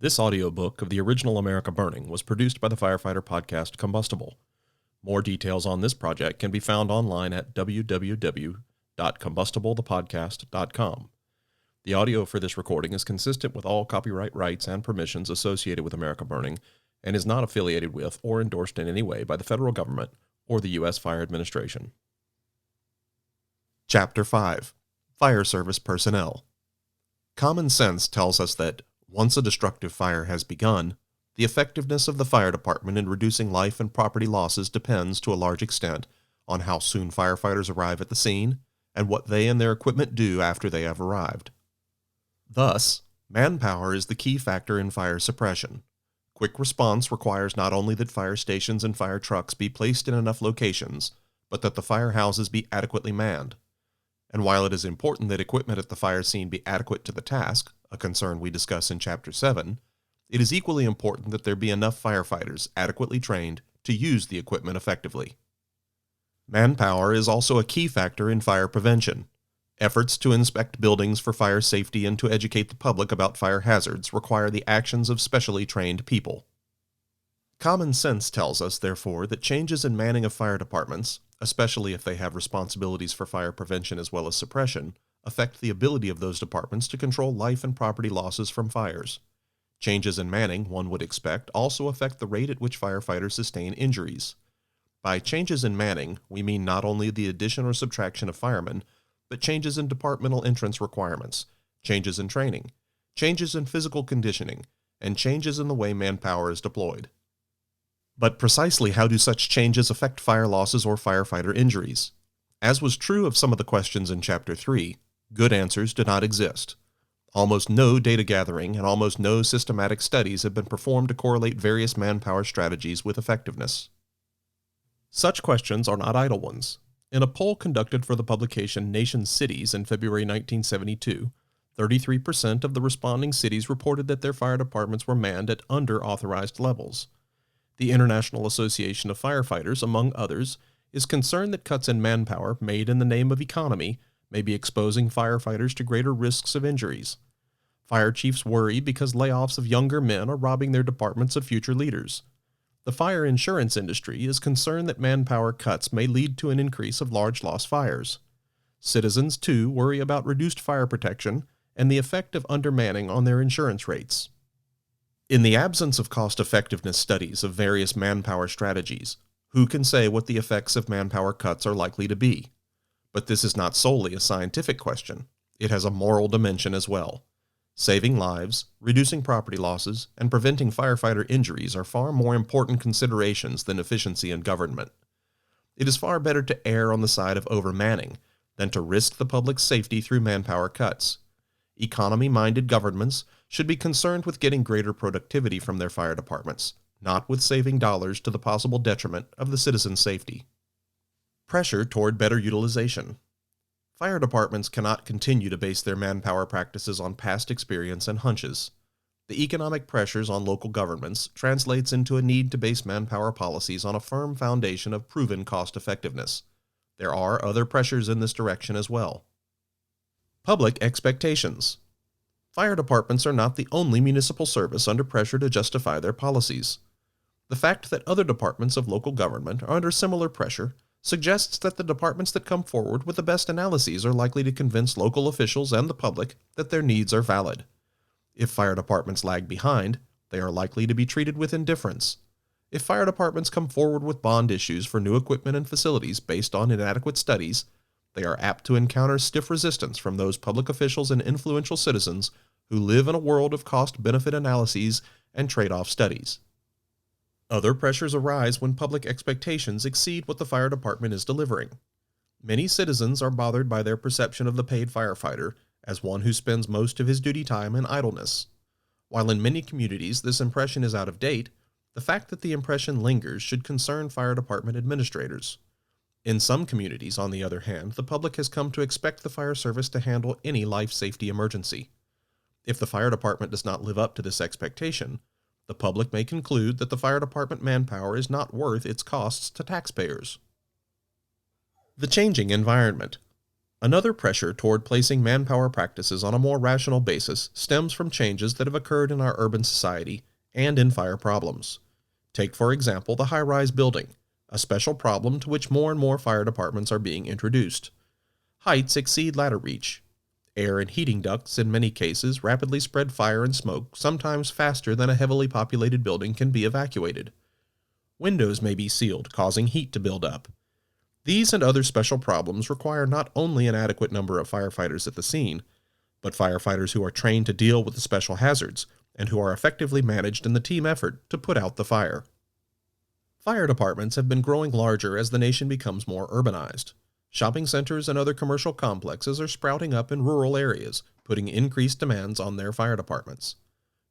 This audiobook of the original America Burning was produced by the firefighter podcast Combustible. More details on this project can be found online at www.combustiblethepodcast.com. The audio for this recording is consistent with all copyright rights and permissions associated with America Burning and is not affiliated with or endorsed in any way by the federal government or the U.S. Fire Administration. Chapter 5. Fire Service Personnel. Common sense tells us that once a destructive fire has begun, the effectiveness of the fire department in reducing life and property losses depends to a large extent on how soon firefighters arrive at the scene and what they and their equipment do after they have arrived. Thus, manpower is the key factor in fire suppression. Quick response requires not only that fire stations and fire trucks be placed in enough locations, but that the firehouses be adequately manned. And while it is important that equipment at the fire scene be adequate to the task, a concern we discuss in Chapter 7, it is equally important that there be enough firefighters adequately trained to use the equipment effectively. Manpower is also a key factor in fire prevention. Efforts to inspect buildings for fire safety and to educate the public about fire hazards require the actions of specially trained people. Common sense tells us, therefore, that changes in manning of fire departments, especially if they have responsibilities for fire prevention as well as suppression, affect the ability of those departments to control life and property losses from fires. Changes in manning, one would expect, also affect the rate at which firefighters sustain injuries. By changes in manning, we mean not only the addition or subtraction of firemen, but changes in departmental entrance requirements, changes in training, changes in physical conditioning, and changes in the way manpower is deployed. But precisely how do such changes affect fire losses or firefighter injuries? As was true of some of the questions in Chapter 3, good answers do not exist. Almost no data gathering and almost no systematic studies have been performed to correlate various manpower strategies with effectiveness. Such questions are not idle ones. In a poll conducted for the publication Nation Cities in February 1972, 33% of the responding cities reported that their fire departments were manned at under authorized levels. The International Association of Firefighters, among others, is concerned that cuts in manpower made in the name of economy may be exposing firefighters to greater risks of injuries. Fire chiefs worry because layoffs of younger men are robbing their departments of future leaders. The fire insurance industry is concerned that manpower cuts may lead to an increase of large loss fires. Citizens, too, worry about reduced fire protection and the effect of undermanning on their insurance rates. In the absence of cost-effectiveness studies of various manpower strategies, who can say what the effects of manpower cuts are likely to be? But this is not solely a scientific question. It has a moral dimension as well. Saving lives, reducing property losses, and preventing firefighter injuries are far more important considerations than efficiency in government. It is far better to err on the side of overmanning than to risk the public's safety through manpower cuts. Economy-minded governments should be concerned with getting greater productivity from their fire departments, not with saving dollars to the possible detriment of the citizens' safety. Pressure toward better utilization. Fire departments cannot continue to base their manpower practices on past experience and hunches. The economic pressures on local governments translates into a need to base manpower policies on a firm foundation of proven cost-effectiveness. There are other pressures in this direction as well. Public expectations. Fire departments are not the only municipal service under pressure to justify their policies. The fact that other departments of local government are under similar pressure suggests that the departments that come forward with the best analyses are likely to convince local officials and the public that their needs are valid. If fire departments lag behind, they are likely to be treated with indifference. If fire departments come forward with bond issues for new equipment and facilities based on inadequate studies, they are apt to encounter stiff resistance from those public officials and influential citizens who live in a world of cost-benefit analyses and trade-off studies. Other pressures arise when public expectations exceed what the fire department is delivering. Many citizens are bothered by their perception of the paid firefighter as one who spends most of his duty time in idleness. While in many communities this impression is out of date, the fact that the impression lingers should concern fire department administrators. In some communities, on the other hand, the public has come to expect the fire service to handle any life safety emergency. If the fire department does not live up to this expectation, the public may conclude that the fire department manpower is not worth its costs to taxpayers. The changing environment. Another pressure toward placing manpower practices on a more rational basis stems from changes that have occurred in our urban society and in fire problems. Take, for example, the high-rise building, a special problem to which more and more fire departments are being introduced. Heights exceed ladder reach. Air and heating ducts in many cases rapidly spread fire and smoke, sometimes faster than a heavily populated building can be evacuated. Windows may be sealed, causing heat to build up. These and other special problems require not only an adequate number of firefighters at the scene, but firefighters who are trained to deal with the special hazards and who are effectively managed in the team effort to put out the fire. Fire departments have been growing larger as the nation becomes more urbanized. Shopping centers and other commercial complexes are sprouting up in rural areas, putting increased demands on their fire departments.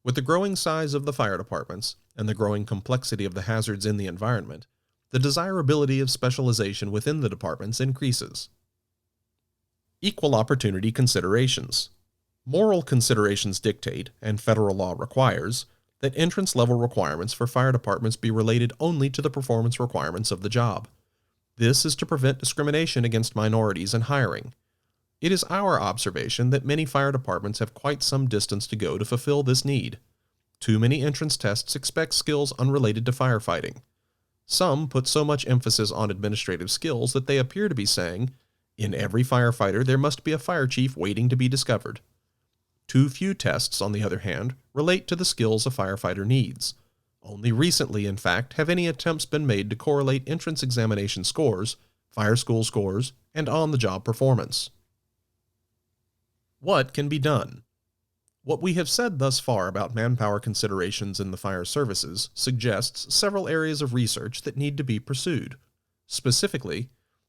With the growing size of the fire departments and the growing complexity of the hazards in the environment, the desirability of specialization within the departments increases. Equal opportunity considerations. Moral considerations dictate, and federal law requires, that entrance-level requirements for fire departments be related only to the performance requirements of the job. This is to prevent discrimination against minorities in hiring. It is our observation that many fire departments have quite some distance to go to fulfill this need. Too many entrance tests expect skills unrelated to firefighting. Some put so much emphasis on administrative skills that they appear to be saying, in every firefighter there must be a fire chief waiting to be discovered. Too few tests, on the other hand, relate to the skills a firefighter needs. Only recently, in fact, have any attempts been made to correlate entrance examination scores, fire school scores, and on-the-job performance. What can be done? What we have said thus far about manpower considerations in the fire services suggests several areas of research that need to be pursued. Specifically,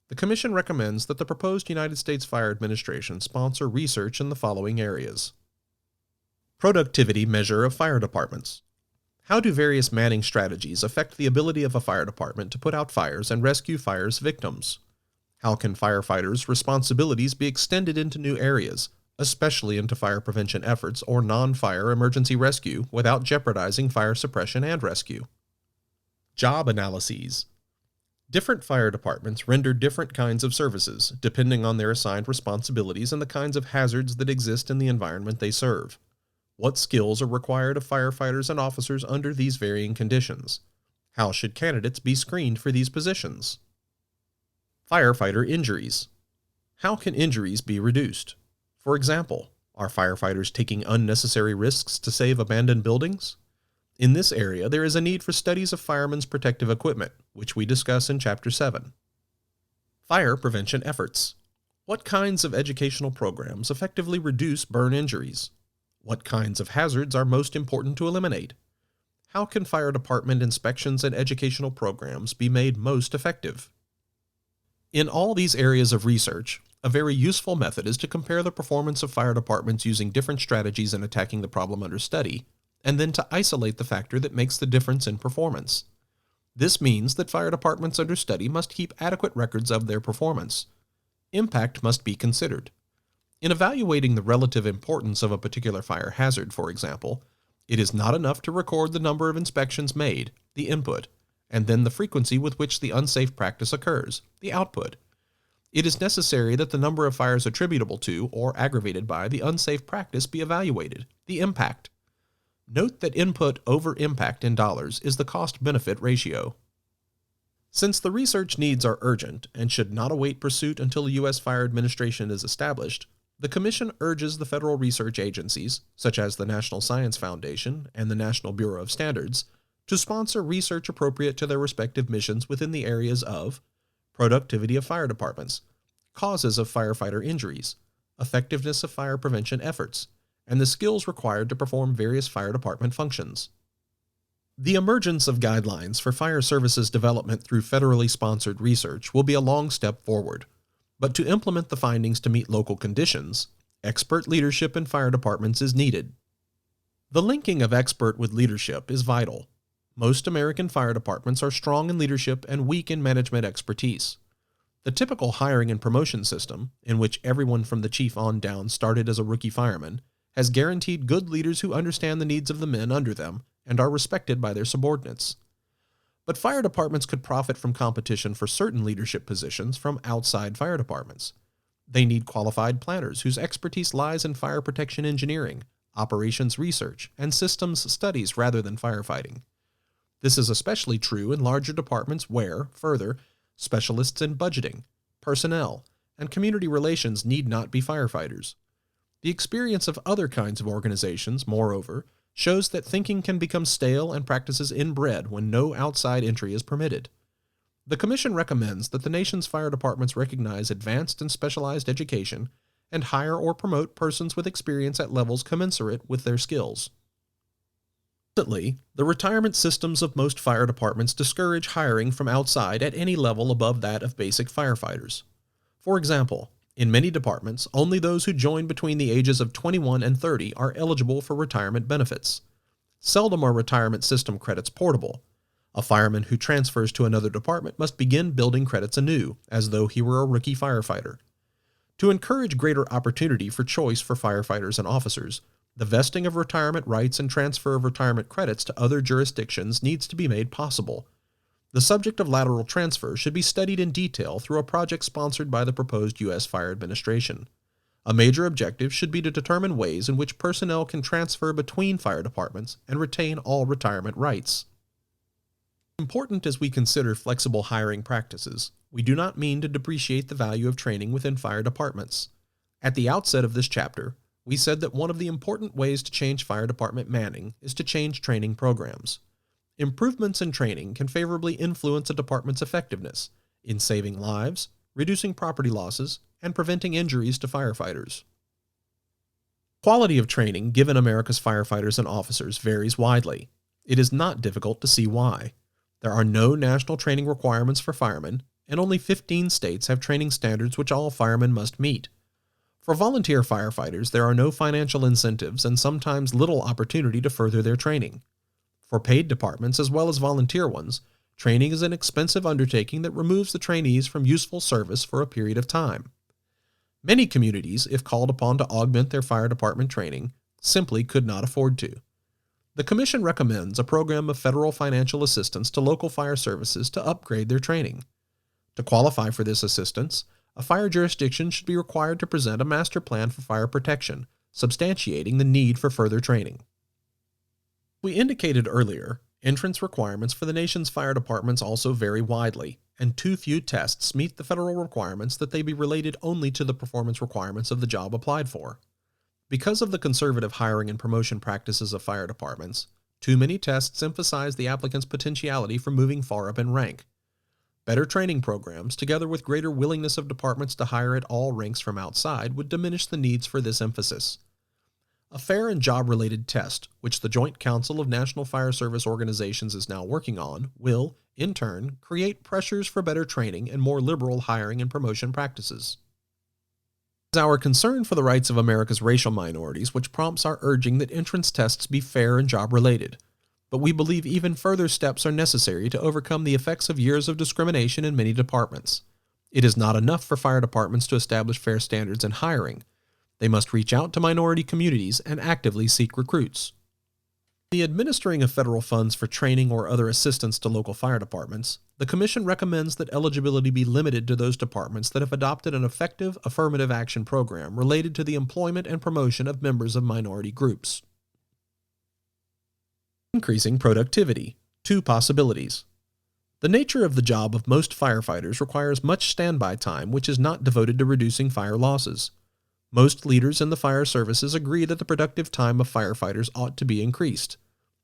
the Commission recommends that the proposed United States Fire Administration sponsor research in the following areas. Productivity measure of fire departments. How do various manning strategies affect the ability of a fire department to put out fires and rescue fire's victims? How can firefighters' responsibilities be extended into new areas, especially into fire prevention efforts or non-fire emergency rescue, without jeopardizing fire suppression and rescue? Job analyses. Different fire departments render different kinds of services, depending on their assigned responsibilities and the kinds of hazards that exist in the environment they serve. What skills are required of firefighters and officers under these varying conditions? How should candidates be screened for these positions? Firefighter injuries. How can injuries be reduced? For example, are firefighters taking unnecessary risks to save abandoned buildings? In this area, there is a need for studies of firemen's protective equipment, which we discuss in Chapter 7. Fire prevention efforts. What kinds of educational programs effectively reduce burn injuries? What kinds of hazards are most important to eliminate? How can fire department inspections and educational programs be made most effective? In all these areas of research, a very useful method is to compare the performance of fire departments using different strategies in attacking the problem under study, and then to isolate the factor that makes the difference in performance. This means that fire departments under study must keep adequate records of their performance. Impact must be considered. In evaluating the relative importance of a particular fire hazard, for example, it is not enough to record the number of inspections made, the input, and then the frequency with which the unsafe practice occurs, the output. It is necessary that the number of fires attributable to or aggravated by the unsafe practice be evaluated, the impact. Note that input over impact in dollars is the cost-benefit ratio. Since the research needs are urgent and should not await pursuit until a U.S. Fire Administration is established, the Commission urges the federal research agencies, such as the National Science Foundation and the National Bureau of Standards, to sponsor research appropriate to their respective missions within the areas of productivity of fire departments, causes of firefighter injuries, effectiveness of fire prevention efforts, and the skills required to perform various fire department functions. The emergence of guidelines for fire services development through federally sponsored research will be a long step forward. But to implement the findings to meet local conditions, expert leadership in fire departments is needed. The linking of expert with leadership is vital. Most American fire departments are strong in leadership and weak in management expertise. The typical hiring and promotion system, in which everyone from the chief on down started as a rookie fireman, has guaranteed good leaders who understand the needs of the men under them and are respected by their subordinates. But fire departments could profit from competition for certain leadership positions from outside fire departments. They need qualified planners whose expertise lies in fire protection engineering, operations research, and systems studies rather than firefighting. This is especially true in larger departments where, further, specialists in budgeting, personnel, and community relations need not be firefighters. The experience of other kinds of organizations, moreover, shows that thinking can become stale and practices inbred when no outside entry is permitted. The Commission recommends that the nation's fire departments recognize advanced and specialized education and hire or promote persons with experience at levels commensurate with their skills. Presently, the retirement systems of most fire departments discourage hiring from outside at any level above that of basic firefighters. For example, in many departments, only those who join between the ages of 21 and 30 are eligible for retirement benefits. Seldom are retirement system credits portable. A fireman who transfers to another department must begin building credits anew, as though he were a rookie firefighter. To encourage greater opportunity for choice for firefighters and officers, the vesting of retirement rights and transfer of retirement credits to other jurisdictions needs to be made possible. The subject of lateral transfer should be studied in detail through a project sponsored by the proposed U.S. Fire Administration. A major objective should be to determine ways in which personnel can transfer between fire departments and retain all retirement rights. Important as we consider flexible hiring practices, we do not mean to depreciate the value of training within fire departments. At the outset of this chapter, we said that one of the important ways to change fire department manning is to change training programs. Improvements in training can favorably influence a department's effectiveness in saving lives, reducing property losses, and preventing injuries to firefighters. Quality of training given America's firefighters and officers varies widely. It is not difficult to see why. There are no national training requirements for firemen, and only 15 states have training standards which all firemen must meet. For volunteer firefighters, there are no financial incentives and sometimes little opportunity to further their training. For paid departments as well as volunteer ones, training is an expensive undertaking that removes the trainees from useful service for a period of time. Many communities, if called upon to augment their fire department training, simply could not afford to. The Commission recommends a program of federal financial assistance to local fire services to upgrade their training. To qualify for this assistance, a fire jurisdiction should be required to present a master plan for fire protection, substantiating the need for further training. We indicated earlier, entrance requirements for the nation's fire departments also vary widely, and too few tests meet the federal requirements that they be related only to the performance requirements of the job applied for. Because of the conservative hiring and promotion practices of fire departments, too many tests emphasize the applicant's potentiality for moving far up in rank. Better training programs, together with greater willingness of departments to hire at all ranks from outside, would diminish the needs for this emphasis. A fair and job-related test, which the Joint Council of National Fire Service Organizations is now working on, will, in turn, create pressures for better training and more liberal hiring and promotion practices. It is our concern for the rights of America's racial minorities which prompts our urging that entrance tests be fair and job-related. But we believe even further steps are necessary to overcome the effects of years of discrimination in many departments. It is not enough for fire departments to establish fair standards in hiring. They must reach out to minority communities and actively seek recruits. In the administering of federal funds for training or other assistance to local fire departments, the Commission recommends that eligibility be limited to those departments that have adopted an effective affirmative action program related to the employment and promotion of members of minority groups. Increasing productivity. 2 possibilities. The nature of the job of most firefighters requires much standby time which is not devoted to reducing fire losses. Most leaders in the fire services agree that the productive time of firefighters ought to be increased,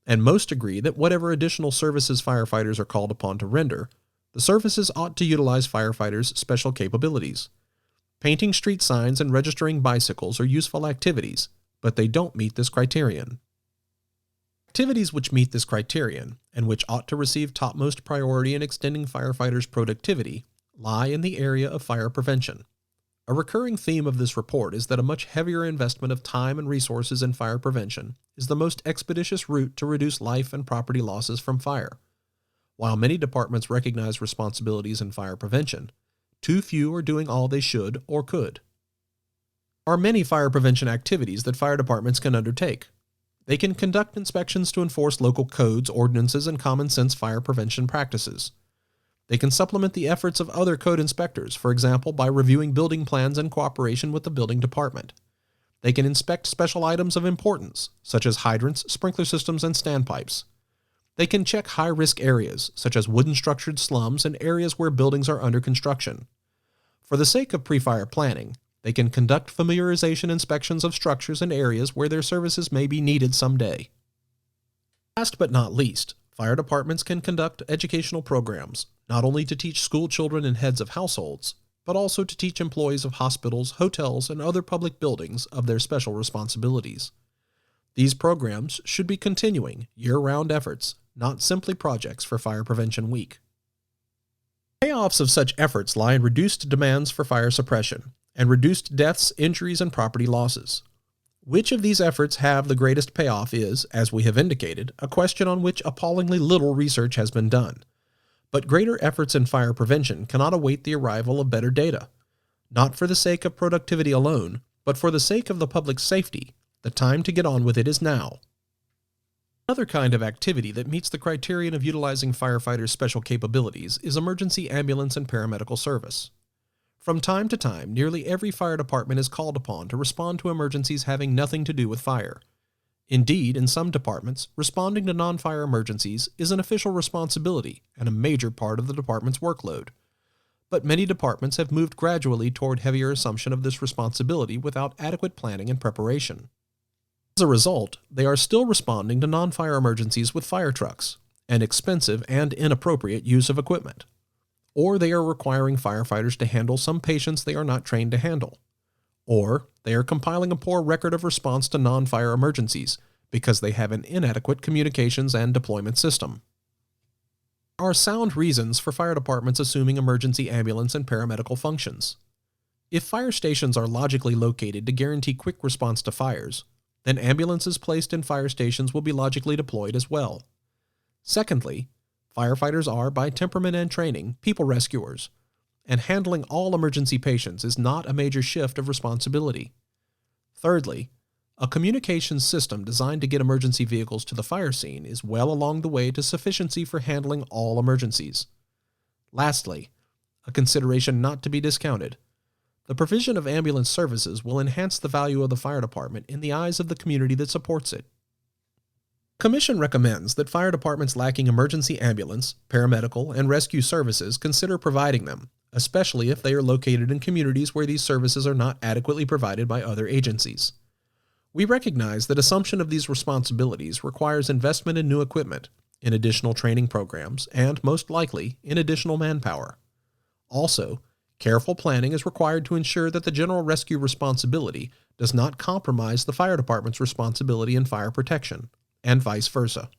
and most agree that whatever additional services firefighters are called upon to render, the services ought to utilize firefighters' special capabilities. Painting street signs and registering bicycles are useful activities, but they don't meet this criterion. Activities which meet this criterion, and which ought to receive topmost priority in extending firefighters' productivity, lie in the area of fire prevention. A recurring theme of this report is that a much heavier investment of time and resources in fire prevention is the most expeditious route to reduce life and property losses from fire. While many departments recognize responsibilities in fire prevention, too few are doing all they should or could. There are many fire prevention activities that fire departments can undertake. They can conduct inspections to enforce local codes, ordinances, and common sense fire prevention practices. They can supplement the efforts of other code inspectors, for example, by reviewing building plans in cooperation with the building department. They can inspect special items of importance, such as hydrants, sprinkler systems, and standpipes. They can check high-risk areas, such as wooden structured slums and areas where buildings are under construction. For the sake of pre-fire planning, they can conduct familiarization inspections of structures and areas where their services may be needed someday. Last but not least, fire departments can conduct educational programs, not only to teach school children and heads of households, but also to teach employees of hospitals, hotels, and other public buildings of their special responsibilities. These programs should be continuing, year-round efforts, not simply projects for Fire Prevention Week. Payoffs of such efforts lie in reduced demands for fire suppression, and reduced deaths, injuries, and property losses. Which of these efforts have the greatest payoff is, as we have indicated, a question on which appallingly little research has been done. But greater efforts in fire prevention cannot await the arrival of better data. Not for the sake of productivity alone, but for the sake of the public's safety, the time to get on with it is now. Another kind of activity that meets the criterion of utilizing firefighters' special capabilities is emergency ambulance and paramedical service. From time to time, nearly every fire department is called upon to respond to emergencies having nothing to do with fire. Indeed, in some departments, responding to non-fire emergencies is an official responsibility and a major part of the department's workload. But many departments have moved gradually toward heavier assumption of this responsibility without adequate planning and preparation. As a result, they are still responding to non-fire emergencies with fire trucks, an expensive and inappropriate use of equipment. Or they are requiring firefighters to handle some patients they are not trained to handle. Or they are compiling a poor record of response to non-fire emergencies because they have an inadequate communications and deployment system. There are sound reasons for fire departments assuming emergency ambulance and paramedical functions. If fire stations are logically located to guarantee quick response to fires, then ambulances placed in fire stations will be logically deployed as well. Secondly, firefighters are, by temperament and training, people rescuers, and handling all emergency patients is not a major shift of responsibility. Thirdly, a communications system designed to get emergency vehicles to the fire scene is well along the way to sufficiency for handling all emergencies. Lastly, a consideration not to be discounted, the provision of ambulance services will enhance the value of the fire department in the eyes of the community that supports it. The Commission recommends that fire departments lacking emergency ambulance, paramedical, and rescue services consider providing them, especially if they are located in communities where these services are not adequately provided by other agencies. We recognize that assumption of these responsibilities requires investment in new equipment, in additional training programs, and, most likely, in additional manpower. Also, careful planning is required to ensure that the general rescue responsibility does not compromise the fire department's responsibility in fire protection, and vice versa.